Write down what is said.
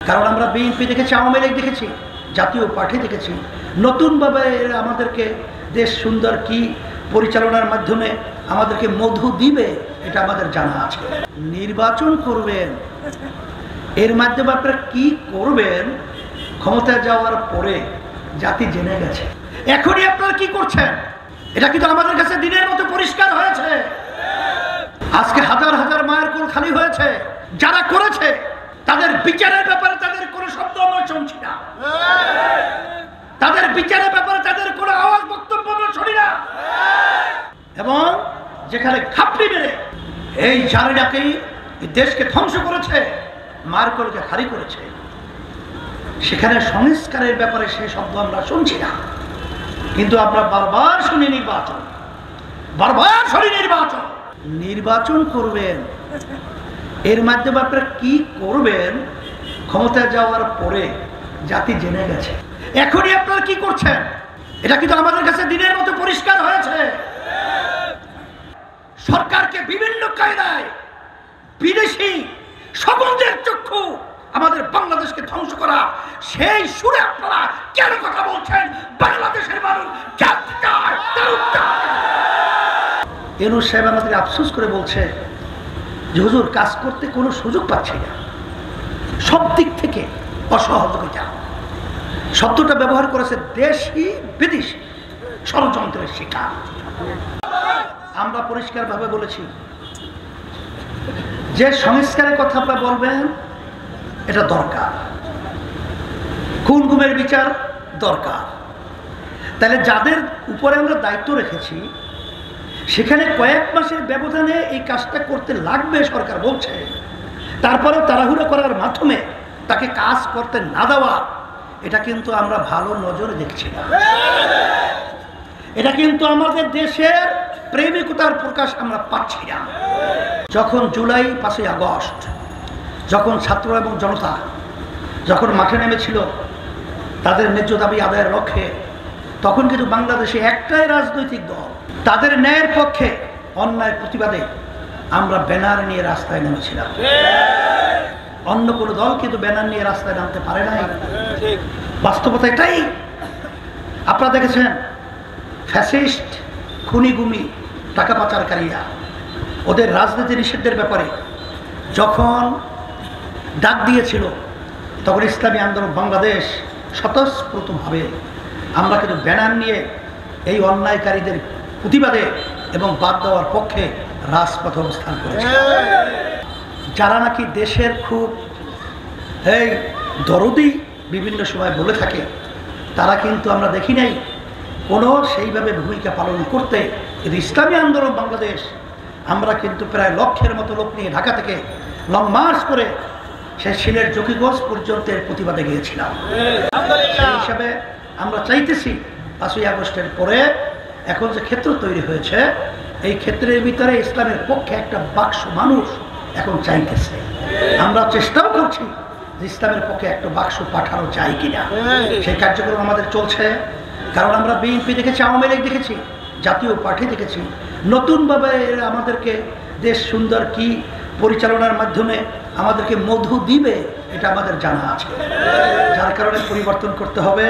কারণ আমরা বিএনপি দেখেছি, আওয়ামী লীগ দেখেছি, জাতীয় পার্টি দেখেছি। নতুনভাবে আমাদেরকে দেশ সুন্দর কি পরিচালনার মাধ্যমে আমাদেরকে মধু দিবে এটা আমাদের জানা আছে। নির্বাচন করবেন, এর মাধ্যমে আপনারা কি করবেন ক্ষমতায় যাওয়ার পরে জাতি জেনে গেছে। এখনই আপনারা কি করছেন এটা কিন্তু আমাদের কাছে দিনের মতো পরিষ্কার হয়েছে। আজকে হাজার হাজার মায়ের কোল খালি হয়েছে। যারা করেছে তাদের বিচারের ব্যাপারে তাদের কোনো শব্দ আমরা শুনছি না, তাদের বিচারের ব্যাপারে তাদের কোনো আওয়াজ বক্তব্য আমরা শুনি না। এবং যেখানে খাপড়ি মেরে এই জারিনাকেই দেশকে ধ্বংস করেছে, মায়ের কোলকে খালি করেছে, সেখানে সংস্কারের ব্যাপারে সেই শব্দ আমরা শুনছি না। কিন্তু আমরা বারবার শুনি নির্বাচন, বারবার শুনি নির্বাচন। নির্বাচন করবেন, এর মাধ্যমে আপনারা কি করবেন ক্ষমতায় যাওয়ার পরে জাতি জেনে গেছে। এখনই আপনারা কি করছেন এটা কিন্তু আমাদের কাছে দিনের মতো পরিষ্কার হয়েছে। সরকারকে বিভিন্ন কায়দায় বিদেশি সবলদের চক্ষু আমাদের বাংলাদেশকে ধ্বংস করা, সেই সুরে আপনারা কেন কথা বলছেন? বাংলাদেশের মানুষ জানতে চায়। ইউনূস সাহেব আমাদের আফসোস করে বলছে যে হুজুর কাজ করতে কোনো সুযোগ পাচ্ছি না, সব দিক থেকে অসহযোগিতা। শব্দটা ব্যবহার করেছে দেশি বিদেশি ষড়যন্ত্রের শিকার। আমরা পরিষ্কারভাবে বলেছি যে সংস্কারের কথা আপনারা বলবেন এটা দরকার, খুন গুমের বিচার দরকার। তাহলে যাদের উপরে আমরা দায়িত্ব রেখেছি সেখানে কয়েক মাসের ব্যবধানে এই কাজটা করতে লাগবে সরকার বলছে, তারপরে তাড়াহুড়ো করার মাধ্যমে তাকে কাজ করতে না দেওয়া, এটা কিন্তু আমরা ভালো নজরে দেখছি না। এটা কিন্তু আমাদের দেশের প্রেমিকতার প্রকাশ আমরা পাচ্ছি না। যখন জুলাই 5ই আগস্ট যখন ছাত্র এবং জনতা যখন মাঠে নেমেছিল তাদের ন্যায্য দাবি আদায়ের লক্ষ্যে, তখন কিন্তু বাংলাদেশে একটাই রাজনৈতিক দল তাদের ন্যায়ের পক্ষে, অন্যায় প্রতিবাদে আমরা ব্যানার নিয়ে রাস্তায় নেমেছিলাম। অন্য কোনো দল কিন্তু ব্যানার নিয়ে রাস্তায় নামতে পারে নাই। বাস্তবতা এটাই। আপনারা দেখেছেন ফ্যাসিস্ট, খুনিগুমি, টাকা পাচারকারীরা ওদের রাজনীতি নিষিদ্ধের ব্যাপারে যখন ডাক দিয়েছিল, তখন ইসলামী আন্দোলন বাংলাদেশ স্বতঃস্ফূর্তভাবে আমরা কিন্তু ব্যানার নিয়ে এই অন্যায়কারীদের প্রতিবাদে এবং বাদ দেওয়ার পক্ষে রাজপথে অবস্থান করেছে। যারা নাকি দেশের খুব এই দরদি বিভিন্ন সময় বলে থাকে, তারা কিন্তু আমরা দেখি নাই কোনো সেইভাবে ভূমিকা পালন করতে। কিন্তু ইসলামী আন্দোলন বাংলাদেশ আমরা কিন্তু প্রায় লক্ষের মতো লোক নিয়ে ঢাকা থেকে লং মার্চ করে সেই সিলেট জকিগঞ্জ পর্যন্ত প্রতিবাদে গিয়েছিলাম। সেই হিসাবে আমরা চাইতেছি 5ই আগস্টের পরে এখন যে ক্ষেত্র তৈরি হয়েছে, এই ক্ষেত্রের ভিতরে ইসলামের পক্ষে একটা বাক্স মানুষ এখন চাইতেছে। আমরা চেষ্টাও করছি যে ইসলামের পক্ষে একটা বাক্স পাঠানো যায় কিনা, সেই কার্যক্রম আমাদের চলছে। কারণ আমরা বিএনপি দেখেছি, আওয়ামী লীগ দেখেছি, জাতীয় পার্টি দেখেছি। নতুনভাবে আমাদেরকে দেশ সুন্দর কি পরিচালনার মাধ্যমে আমাদেরকে মধু দিবে এটা আমাদের জানা আছে। যার কারণে পরিবর্তন করতে হবে।